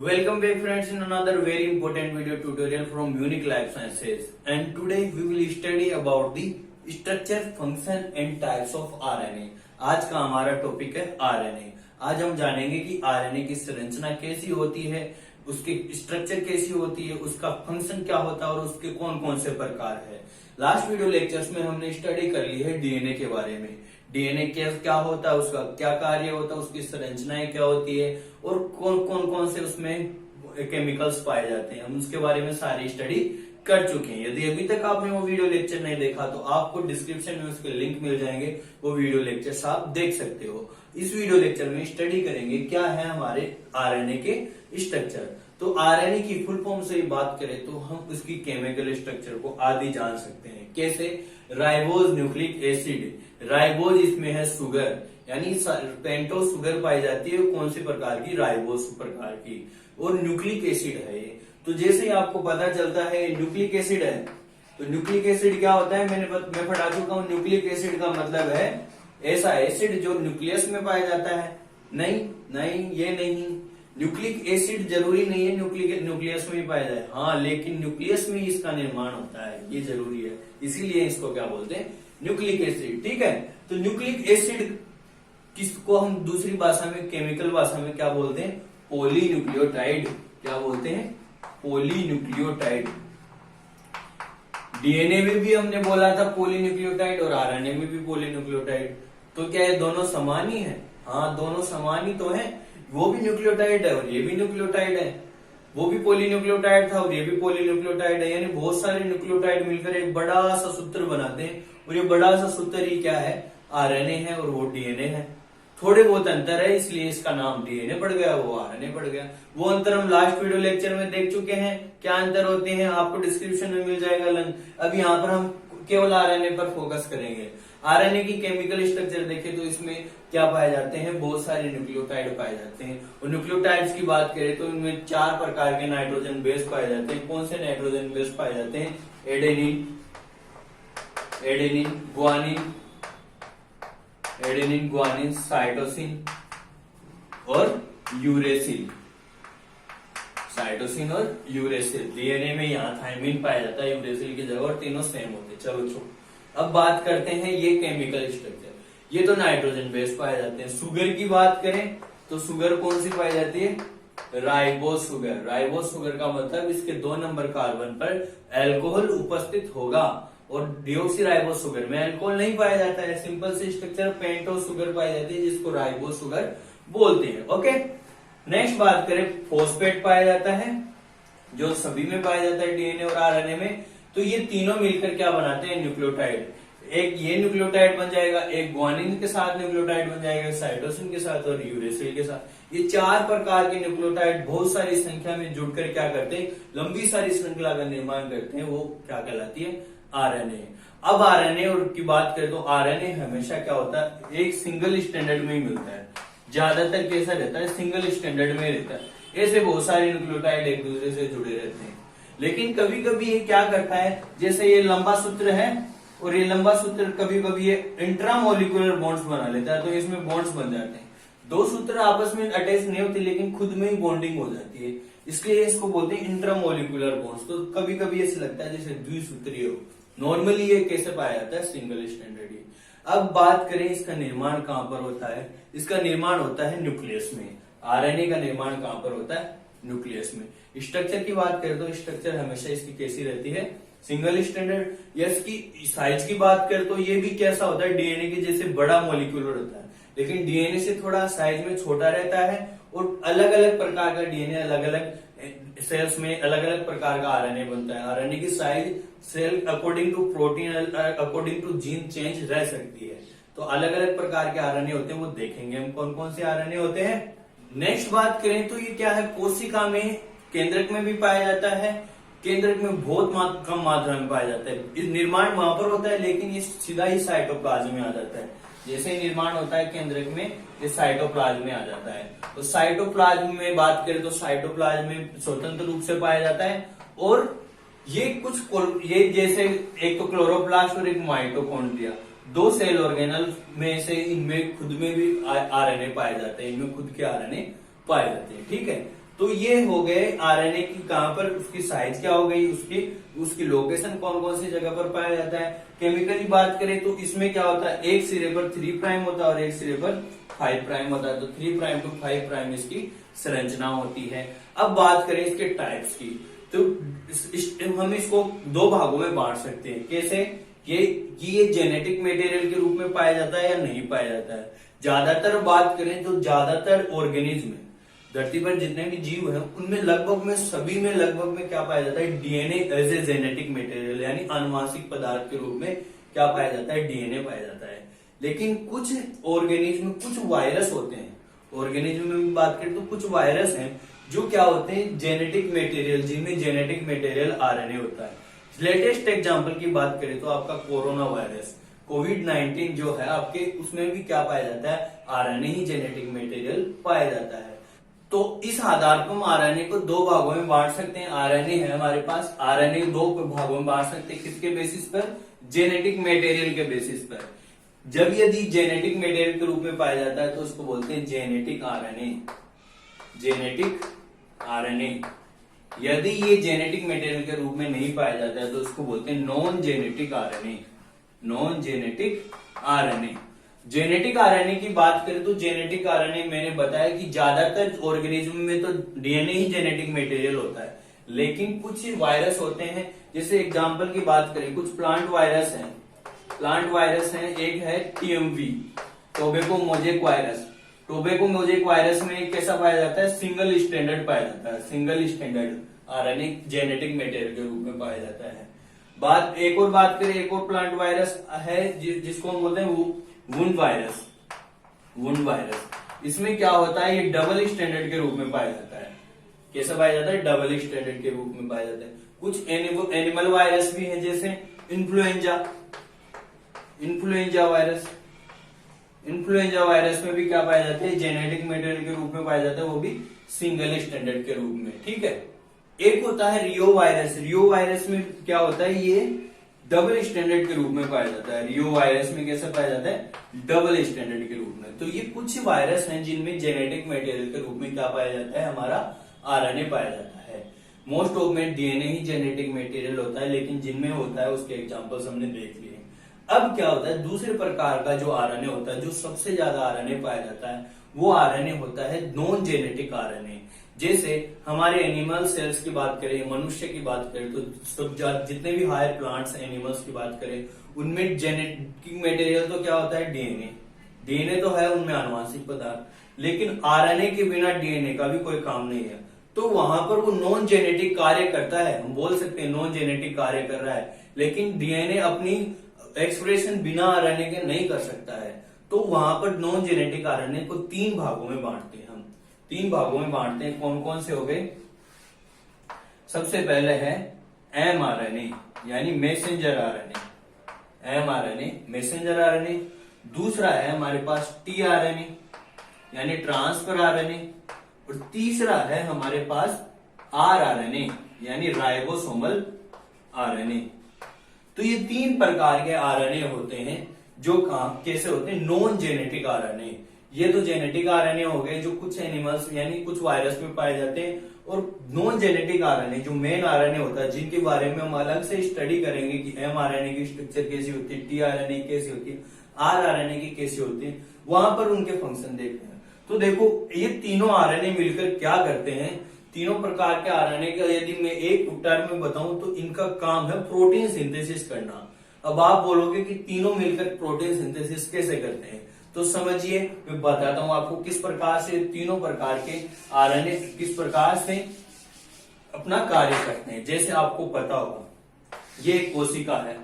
Welcome back friends in another very important video tutorial from Unique Life Sciences, and today we will study about the structure, function and types of RNA। आज का हमारा topic है RNA। आज हम जानेंगे कि RNA की संरचना कैसी होती है, उसकी स्ट्रक्चर कैसी होती है, उसका फंक्शन क्या होता है और उसके कौन कौन से प्रकार है। लास्ट वीडियो लेक्चर्स में हमने स्टडी कर ली है डीएनए के बारे में। डीएनए क्या होता है, उसका क्या कार्य होता है, उसकी संरचनाएं क्या होती है और कौन से उसमें केमिकल्स पाए जाते हैं, हम उसके बारे में सारी स्टडी कर चुके हैं। यदि अभी तक आपने वो वीडियो लेक्चर नहीं देखा तो आपको डिस्क्रिप्शन में उसके लिंक मिल जाएंगे, वो वीडियो लेक्चर्स आप देख सकते हो। इस वीडियो लेक्चर में स्टडी करेंगे क्या है हमारे आरएनए के स्ट्रक्चर। तो आरएनए की फुल फॉर्म से बात करें तो हम उसकी केमिकल स्ट्रक्चर को आदि जान सकते हैं। कैसे? Ribose nucleic acid. राइबोज इसमें है शुगर, यानी पेंटो शुगर पाई जाती है। कौन सी प्रकार की? राइबोज प्रकार की। और न्यूक्लिक एसिड है ये। तो जैसे ही आपको पता चलता है न्यूक्लिक एसिड है, तो न्यूक्लिक एसिड क्या होता है मैं पढ़ा चुका हूं। न्यूक्लिक एसिड का मतलब है ऐसा एसिड जो न्यूक्लियस में पाया जाता है। नहीं, ये नहीं। न्यूक्लिक एसिड जरूरी नहीं है न्यूक्लियस में ही पाया जाए, हाँ, लेकिन न्यूक्लियस में इसका निर्माण होता है, ये जरूरी है। इसीलिए इसको क्या बोलते हैं? Nucleic acid. ठीक है, तो न्यूक्लिक एसिड किसको हम दूसरी भाषा में, केमिकल भाषा में क्या बोलते हैं? पॉलीन्यूक्लियोटाइड। क्या बोलते हैं? पॉलीन्यूक्लियोटाइड। डीएनए में भी हमने बोला था पॉलीन्यूक्लियोटाइड और आरएनए में भी पॉलीन्यूक्लियोटाइड। तो क्या ये दोनों समान ही है? हाँ, दोनों समान ही तो है। वो भी न्यूक्लियोटाइड है और ये भी न्यूक्लियोटाइड है। वो भी पॉलीन्यूक्लियोटाइड था और ये भी पॉलीन्यूक्लियोटाइड है, यानी बहुत सारे न्यूक्लियोटाइड मिलकर एक बड़ा सा सूत्र बनाते हैं। और ये बड़ा सा सूत्र ही क्या है? आरएनए है और वो डीएनए है। थोड़े बहुत अंतर है, इसलिए इसका नाम डीएनए पड़ गया, वो आरएनए पड़ गया। वो अंतर हम लास्ट वीडियो लेक्चर में देख चुके हैं। क्या अंतर होते हैं आपको डिस्क्रिप्शन में मिल जाएगा लिंक। अब यहाँ पर हम केवल आरएनए पर फोकस करेंगे। आरएनए की केमिकल स्ट्रक्चर देखें तो इसमें क्या पाए जाते हैं? बहुत सारे न्यूक्लियोटाइड पाए जाते हैं। और न्यूक्लियोटाइड्स की बात करें तो इनमें 4 प्रकार के नाइट्रोजन बेस पाए जाते हैं। कौन से नाइट्रोजन बेस पाए जाते हैं? एडेनिन, ग्वानिन, साइटोसिन और यूरेसिल। साइटोसिन और यूरेसिल। डीएनए में यहाँ थायमिन पाया जाता है यूरेसिल की जगह, और तीनों सेम होते हैं। चलो छोड़, अब बात करते हैं ये केमिकल स्ट्रक्चर। ये तो नाइट्रोजन बेस पाए जाते हैं। शुगर की बात करें तो शुगर कौन सी पाई जाती है? Ribose sugar. राइबोज शुगर का मतलब इसके 2 नंबर कार्बन पर अल्कोहल उपस्थित होगा, और डिऑक्सीराइबोज शुगर में अल्कोहल नहीं पाया जाता है। सिंपल से स्ट्रक्चर पेंटो शुगर पाई जाती है, जिसको राइबोज शुगर बोलते हैं। ओके, नेक्स्ट बात करें, फॉस्फेट पाया जाता है जो सभी में पाया जाता है, डीएनए और आरएनए में। तो ये तीनों मिलकर क्या बनाते हैं? न्यूक्लियोटाइड। एक ये न्यूक्लियोटाइड बन जाएगा, एक ग्वानिन के साथ न्यूक्लियोटाइड बन जाएगा, साइटोसिन के साथ और यूरेसिल के साथ। ये 4 प्रकार के न्यूक्लियोटाइड बहुत सारी संख्या में जुड़कर क्या करते हैं? लंबी सारी श्रृंखला का निर्माण करते हैं। वो क्या कहलाती है? आरएनए। अब आरएनए की बात करें तो आरएनए हमेशा क्या होता है? एक सिंगल स्टैंडर्ड में ही मिलता है। ज्यादातर कैसा रहता है? सिंगल स्टैंडर्ड में रहता है। ऐसे बहुत सारे न्यूक्लियोटाइड एक दूसरे से जुड़े रहते हैं। लेकिन कभी कभी ये क्या करता है, जैसे ये लंबा सूत्र है और ये लंबा सूत्र कभी कभी ये इंट्रामोलिकुलर बॉन्ड्स बना लेता है, तो इसमें बॉन्ड्स बन जाते हैं। 2 सूत्र आपस में अटैच नहीं होते लेकिन खुद में ही बॉन्डिंग हो जाती है, इसलिए इसको बोलते हैं इंट्रामोलिकुलर बॉन्ड्स। तो कभी कभी ऐसे लगता है जैसे द्विसूत्रीय हो। नॉर्मली ये कैसे पाया जाता है? सिंगल स्टैंडर्ड ही। अब बात करें इसका निर्माण कहां पर होता है? इसका निर्माण होता है न्यूक्लियस में। आरएनए का निर्माण कहां पर होता है? न्यूक्लियस में। स्ट्रक्चर की बात करें तो स्ट्रक्चर हमेशा इसकी कैसी रहती है? Single standard. या इसकी साइज की बात करें तो ये भी कैसा होता है? डीएनए के जैसे बड़ा मॉलिक्यूलर होता है, लेकिन डीएनए से थोड़ा साइज में छोटा रहता है। और अलग अलग प्रकार का डीएनए, अलग अलग सेल्स में अलग अलग प्रकार का आरएनए बनता है। आरएनए की size cell according to protein, according to gene change रह सकती है। तो अलग अलग प्रकार के आरएनए होते हैं, वो देखेंगे हम कौन कौन से आरएनए होते हैं। नेक्स्ट बात करें तो ये क्या है? कोशिका में, केंद्रक में भी पाया जाता है। केंद्रक में बहुत कम मात्रा में पाया जाता है। निर्माण वहां पर होता है लेकिन ये सीधा ही साइटोप्लाज्म में आ जाता है। जैसे ही निर्माण होता है केंद्रक में, ये साइटोप्लाज्म में आ जाता है। तो साइटोप्लाज्म में बात करें तो साइटोप्लाज्म में स्वतंत्र रूप से पाया जाता है। और ये जैसे एक तो क्लोरोप्लास्ट और एक माइटोकॉन्ड्रिया, 2 सेल ऑर्गेनल में से इनमें खुद में भी आरएनए पाए जाते हैं। इनमें खुद के आरएनए पाए जाते हैं। ठीक है, तो ये हो गए आरएनए की कहां पर उसकी साइज क्या हो गई, उसकी लोकेशन कौन कौन सी जगह पर पाया जाता है। केमिकली बात करें तो इसमें क्या होता है, एक सिरे पर 3 प्राइम होता है और एक सिरे पर 5 प्राइम होता है। तो 3 प्राइम टू 5 प्राइम इसकी संरचना होती है। अब बात करें इसके टाइप्स की, तो हम इसको 2 भागों में बांट सकते हैं। कैसे, ये जेनेटिक मटेरियल के रूप में पाया जाता है या नहीं पाया जाता है। ज्यादातर बात करें तो ज्यादातर ऑर्गेनिज्म में, धरती पर जितने भी जीव हैं उनमें लगभग में सभी में लगभग में क्या पाया जाता है, DNA as a genetic material यानी आनुवांशिक पदार्थ के रूप में क्या पाया जाता है, डीएनए पाया जाता है। लेकिन कुछ ऑर्गेनिज्म, कुछ वायरस होते हैं, ऑर्गेनिज्म में भी बात करें तो कुछ वायरस हैं जो क्या होते हैं, जेनेटिक मटेरियल, जिनमें जेनेटिक मटेरियल आरएनए होता है। लेटेस्ट एग्जांपल की बात करें तो आपका कोरोना वायरस, कोविड-19 जो है आपके, उसमें भी क्या पाया जाता है, आरएनए ही जेनेटिक मटेरियल पाया जाता है। तो इस आधार पर हम आरएनए को 2 भागों में बांट सकते हैं। आरएनए है हमारे पास, आरएनए 2 भागों में बांट सकते हैं। किसके बेसिस पर, जेनेटिक मटेरियल के बेसिस पर। जब यदि जेनेटिक मटेरियल के रूप में पाया जाता है तो उसको बोलते हैं जेनेटिक आरएनए, जेनेटिक आरएनए। यदि ये जेनेटिक मटेरियल के रूप में नहीं पाया जाता है तो उसको बोलते हैं non genetic RNA, non genetic RNA. Genetic RNA की बात करें तो जेनेटिक आरएनए मैंने बताया कि ज्यादातर ऑर्गेनिज्म में तो डीएनए ही जेनेटिक मटेरियल होता है, लेकिन कुछ वायरस होते हैं, जैसे एग्जांपल की बात करें, कुछ प्लांट वायरस हैं, एक है TMV, tobacco mosaic virus. Tobacco mosaic virus में कैसा पाया जाता है, सिंगल स्टैंडर्ड पाया जाता है, single standard RNA genetic material के रूप में पाया जाता है। एक और बात करें, एक और प्लांट वायरस है जिसको हम बोलते हैं वुंड वायरस, वुंड वायरस। इसमें क्या होता है, ये डबल स्टैंडर्ड के रूप में पाया जाता है। कैसा पाया जाता है, डबल स्टैंडर्ड के रूप में पाया जाता है। कुछ एनिमल वायरस भी हैं, जैसे इन्फ्लुएंजा वायरस। इन्फ्लुएंजा वायरस में भी क्या पाया जाता है, जेनेटिक मटेरियल के रूप में पाया जाता है, वो भी सिंगल स्टैंडर्ड के रूप में। ठीक है। एक होता है रियो वायरस। रियो वायरस में क्या होता है, ये डबल स्टैंडर्ड के रूप में पाया जाता है। रियो वायरस में कैसे पाया जाता है, डबल स्टैंडर्ड के रूप में। तो ये कुछ वायरस हैं जिनमें जेनेटिक मटेरियल के रूप में क्या पाया जाता है, हमारा आरएनए पाया जाता है। मोस्ट ऑफ में डीएनए ही जेनेटिक मटेरियल होता है, लेकिन जिनमें होता है उसके एग्जांपल्स हमने देख लिए। अब क्या होता है, दूसरे प्रकार का जो आरएनए होता है, जो सबसे ज्यादा आरएनए पाया जाता है, वो आरएनए होता है नॉन जेनेटिक आरएनए। जैसे हमारे एनिमल सेल्स की बात करें, मनुष्य की बात करें, तो सब जितने भी हायर प्लांट्स एनिमल्स की बात करें, उनमें जेनेटिक मटेरियल तो क्या होता है, डीएनए। डीएनए तो है उनमें आनुवांशिक पदार्थ, लेकिन आरएनए के बिना डीएनए का भी कोई काम नहीं है। तो वहां पर वो नॉन जेनेटिक कार्य करता है, हम बोल सकते हैं नॉन जेनेटिक कार्य कर रहा है, लेकिन डीएनए अपनी एक्सप्रेशन बिना आरएनए के नहीं कर सकता है। तो वहां पर नॉन जेनेटिक आरएनए को 3 भागों में बांटते हैं हम। 3 भागों में बांटते हैं, कौन कौन से हो गए। सबसे पहले है एमआरएनए यानी messenger RNA, mRNA messenger RNA. दूसरा है हमारे पास टीआरएनए यानी ट्रांसफर आरएनए, और तीसरा है हमारे पास आरआरएनए यानी राइबोसोमल आरएनए। तो ये 3 प्रकार के आरएनए होते हैं जो कैसे होते हैं, नॉन जेनेटिक आरएनए। ये तो जेनेटिक आरएनए हो गए जो कुछ एनिमल्स यानी कुछ वायरस में पाए जाते हैं, और नॉन जेनेटिक आरएनए जो मेन आरएनए होता है, जिनके बारे में हम अलग से स्टडी करेंगे कि एमआरएनए की स्ट्रक्चर कैसी होती है, टीआरएनए कैसी होती है, आरआरएनए की कैसी होती है, वहां पर उनके फंक्शन देखते हैं। तो देखो ये तीनों आरएनए मिलकर क्या करते हैं, तीनों प्रकार के आरएनए का यदि मैं एक टर्म में बताऊं तो इनका काम है प्रोटीन सिंथेसिस करना। अब आप बोलोगे कि तीनों मिलकर प्रोटीन सिंथेसिस कैसे करते हैं, तो समझिए मैं बताता हूं आपको किस प्रकार से तीनों प्रकार के आरएनए किस प्रकार से अपना कार्य करते हैं। जैसे आपको पता होगा ये कोशिका है,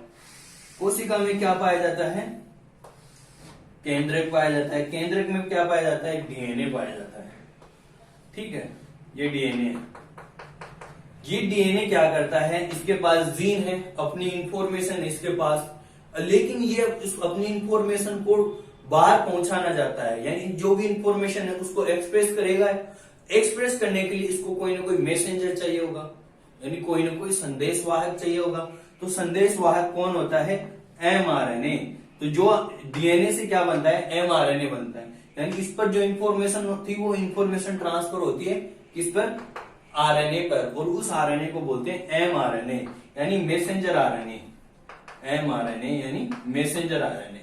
कोशिका में क्या पाया जाता है, केंद्रक पाया जाता है। केंद्रक में क्या पाया जाता है, डीएनए पाया जाता है। ठीक है, ये डीएनए है। ये डीएनए क्या करता है, इसके पास जीन है, अपनी इंफॉर्मेशन इसके पास, लेकिन ये अपनी इंफॉर्मेशन को बाहर पहुंचाना चाहता है, यानी जो भी इंफॉर्मेशन है उसको एक्सप्रेस करेगा। एक्सप्रेस करने के लिए इसको कोई ना कोई मैसेंजर चाहिए होगा, यानी कोई ना कोई संदेशवाहक चाहिए होगा। तो संदेशवाहक कौन होता है, एमआरएनए। तो जो डीएनए से क्या बनता है, एमआरएनए बनता है, यानी इस पर जो इंफॉर्मेशन होती है वो इंफॉर्मेशन ट्रांसफर होती है किस पर? आरएनए पर। और उस आरएनए को बोलते हैं एमआरएनए यानी मैसेंजर आरएनए। एमआरएनए यानी मैसेंजर आरएनए।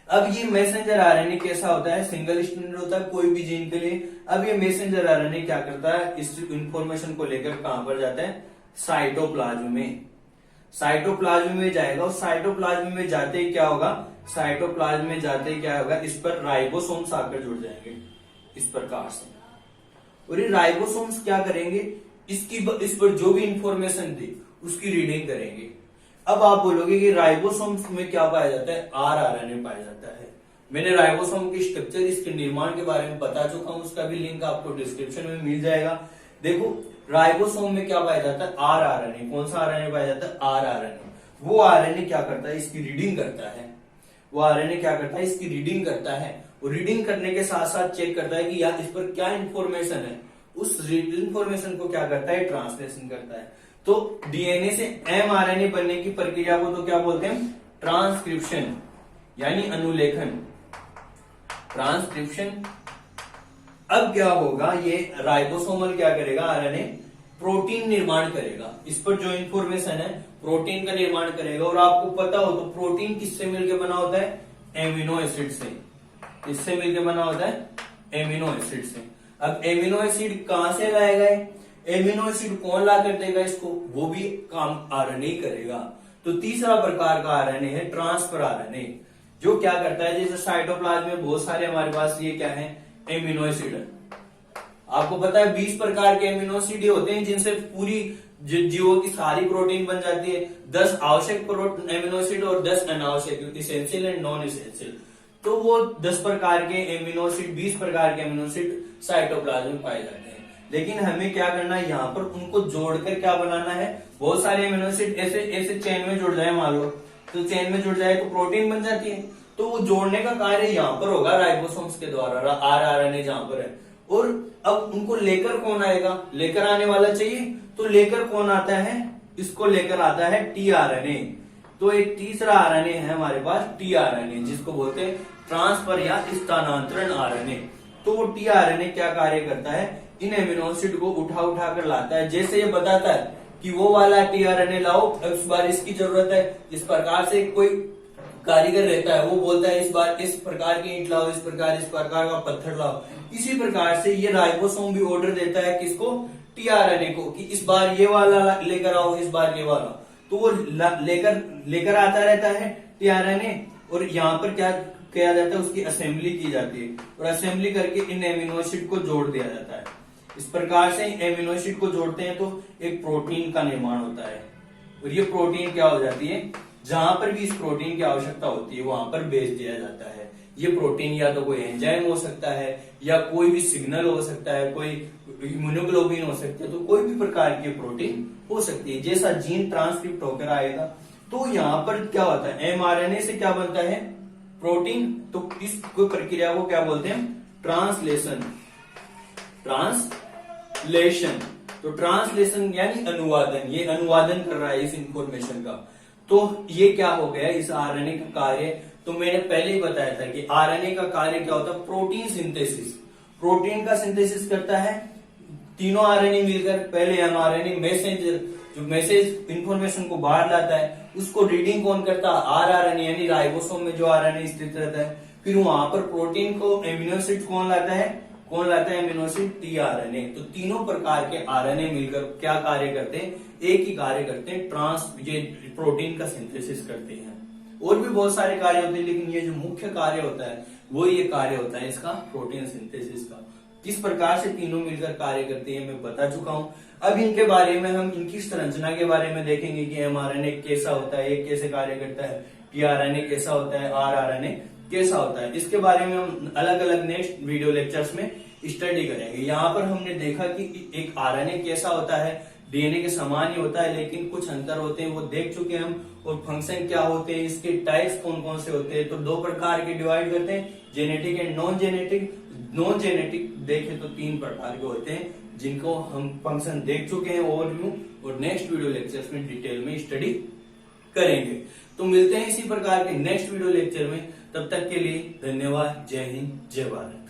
अब ये मैसेंजर आरएनए कैसा होता है? सिंगल स्ट्रैंडेड होता है कोई भी जीन के लिए। अब ये मैसेंजर आरएनए क्या करता है? इस इंफॉर्मेशन को लेकर कहां पर जाता है? साइटोप्लाज्म में। साइटोप्लाज्म में जाएगा और साइटोप्लाज्म में जाते ही क्या होगा? साइटोप्लाज्म में जाते ही क्या होगा? इस पर राइबोसोम्स आकर जुड़ जाएंगे इस प्रकार से। और ये राइबोसोम्स क्या करेंगे? इस पर जो भी इंफॉर्मेशन थी उसकी रीडिंग करेंगे। अब आप बोलोगे कि राइबोसोम्स में क्या पाया जाता है? आरआरएनए पाया जाता है। मैंने राइबोसोम की स्ट्रक्चर, इसके निर्माण के बारे में बता चुका हूं, उसका भी लिंक आपको डिस्क्रिप्शन में मिल जाएगा। देखो राइबोसोम में क्या पाया जाता है? आरआरएनए। कौन सा आरएनए पाया जाता है? आरआरएनए। वो आरएनए क्या करता है? इसकी रीडिंग करता है। वो आरएनए क्या करता है? इसकी रीडिंग करता है। और रीडिंग करने के साथ साथ चेक करता है कि यार इस पर क्या इंफॉर्मेशन है। उस इंफॉर्मेशन को क्या करता है? ट्रांसलेशन करता है। तो डीएनए से एमआरएनए बनने की प्रक्रिया को तो क्या बोलते हैं? ट्रांसक्रिप्शन यानी अनुलेखन। ट्रांसक्रिप्शन। अब क्या होगा? ये राइबोसोमल क्या करेगा? आरएनए प्रोटीन निर्माण करेगा। इस पर जो इंफॉर्मेशन है प्रोटीन का निर्माण करेगा। और आपको पता हो तो प्रोटीन किससे मिलकर बना होता है? एमिनो एसिड से। किससे मिलकर बना होता है? एमिनो एसिड से। अब एमिनो एसिड कहां से लाएगा? एमिनो एसिड कौन ला कर देगा इसको? वो भी काम आरएनए करेगा। तो तीसरा प्रकार का आरएनए है ट्रांसफर आरएनए, जो क्या करता है? जैसे साइटोप्लाज्म में बहुत सारे हमारे पास ये क्या है? एमिनो एसिड है। आपको पता है 20 प्रकार के एमिनो एसिड होते हैं जिनसे पूरी जीवों की सारी प्रोटीन बन जाती है। 10 आवश्यक एमिनो एसिड और 10 अनावश्यक, इसेंशियल एंड नॉन इसेंशियल। तो वो 10 प्रकार के एमिनो एसिड, 20 प्रकार के एमिनो एसिड साइटोप्लाज्म में पाए जाते हैं। लेकिन हमें क्या करना है? यहाँ पर उनको जोड़कर क्या बनाना है? बहुत सारे एमिनो एसिड ऐसे ऐसे चेन में जुड़ जाए, मान लो तो चेन में जुड़ जाए तो प्रोटीन बन जाती है। तो वो जोड़ने का कार्य यहाँ पर होगा राइबोसोम्स के द्वारा, आरआरएनए जहां पर है। और अब उनको लेकर कौन आएगा? लेकर आने वाला चाहिए। तो लेकर कौन आता है? इसको लेकर आता है टीआरएनए। तो एक तीसरा आरएनए है हमारे पास टीआरएनए, जिसको बोलते हैं ट्रांसफर या स्थानांतरण आरएनए। तो वो टीआरएनए क्या कार्य करता है? इन एमिनो एसिड को उठा उठा कर लाता है। जैसे ये बताता है कि वो वाला टीआरएनए लाओ, इस बार इसकी जरूरत है। इस प्रकार से कोई कारीगर रहता है, वो बोलता है इस बार इस प्रकार की ईंट लाओ, इस प्रकार का पत्थर लाओ। इसी प्रकार से ये राइबोसोम भी ऑर्डर देता है किसको? टीआरएनए को, कि इस बार ये वाला लेकर आओ, इस बार ये वाला। तो वो लेकर आता रहता है टीआरएनए। और यहाँ पर क्या किया जाता है? उसकी असेंबली की जाती है और असेंबली करके इन एमिनो एसिड को जोड़ दिया जाता है। इस प्रकार से एमिनो एसिड को जोड़ते हैं तो एक प्रोटीन का निर्माण होता है। और ये प्रोटीन क्या हो जाती है? जहां पर भी इस प्रोटीन की आवश्यकता होती है वहां पर भेज दिया जाता है। ये प्रोटीन या तो कोई एंजाइम हो सकता है, या कोई भी सिग्नल हो सकता है, कोई इम्यूनोग्लोबिन हो सकता है। तो कोई भी प्रकार की प्रोटीन हो सकती है। जैसा जीन ट्रांसक्रिप्ट होकर आएगा तो यहाँ पर क्या होता है? एमआरएनए से क्या बनता है? प्रोटीन। तो इस प्रक्रिया को क्या बोलते हैं? ट्रांसलेशन। ट्रांसलेशन। तो ट्रांसलेशन यानी अनुवादन। ये अनुवादन कर रहा है इस इंफॉर्मेशन का। तो ये क्या हो गया? इस आरएनए का कार्य तो मैंने पहले ही बताया था कि आरएनए का कार्य क्या होता है? Protein synthesis. प्रोटीन का सिंथेसिस करता है तीनों आरएनए मिलकर। पहले एमआरएनए मैसेंजर, जो मैसेज इंफॉर्मेशन को बाहर लाता है, उसको रीडिंग कौन करता है? आरआरएनए यानी राइबोसोम में जो आरएनए स्थित रहता है। फिर वहां पर प्रोटीन को एमिनो एसिड कौन लाता है? Amino acid tRNA. तो तीनों प्रकार के आरएनए मिलकर क्या कार्य करते हैं? एक ही कार्य करते हैं, ये प्रोटीन का सिंथेसिस करते हैं। और भी बहुत सारे कार्य होते हैं, लेकिन ये जो मुख्य कार्य होता है वो ये कार्य होता है इसका, प्रोटीन सिंथेसिस का। किस प्रकार से तीनों मिलकर कार्य करते हैं मैं बता चुका हूं। अब इनके बारे में हम इनकी संरचना के बारे में देखेंगे कि एमआरएनए कैसा होता है, ये कैसे कार्य करता है, टीआरएनए कैसा होता है, आरआरएनए कैसा होता है। इसके बारे में हम अलग अलग नेक्स्ट वीडियो लेक्चर्स में स्टडी करेंगे। यहाँ पर हमने देखा कि एक आरएनए कैसा होता है, डीएनए के समान ही होता है, लेकिन कुछ अंतर होते हैं वो देख चुके हम। और फंक्शन क्या होते हैं, इसके टाइप्स कौन कौन से होते हैं, तो दो प्रकार के डिवाइड करते हैं, genetic and non genetic. Non genetic देखें तो 3 प्रकार के होते हैं, जिनको हम फंक्शन देख चुके हैं ओवरव्यू, और नेक्स्ट वीडियो लेक्चर्स में डिटेल में स्टडी करेंगे। तो मिलते हैं इसी प्रकार के नेक्स्ट वीडियो लेक्चर में। तब तक के लिए धन्यवाद। जय हिंद, जय भारत।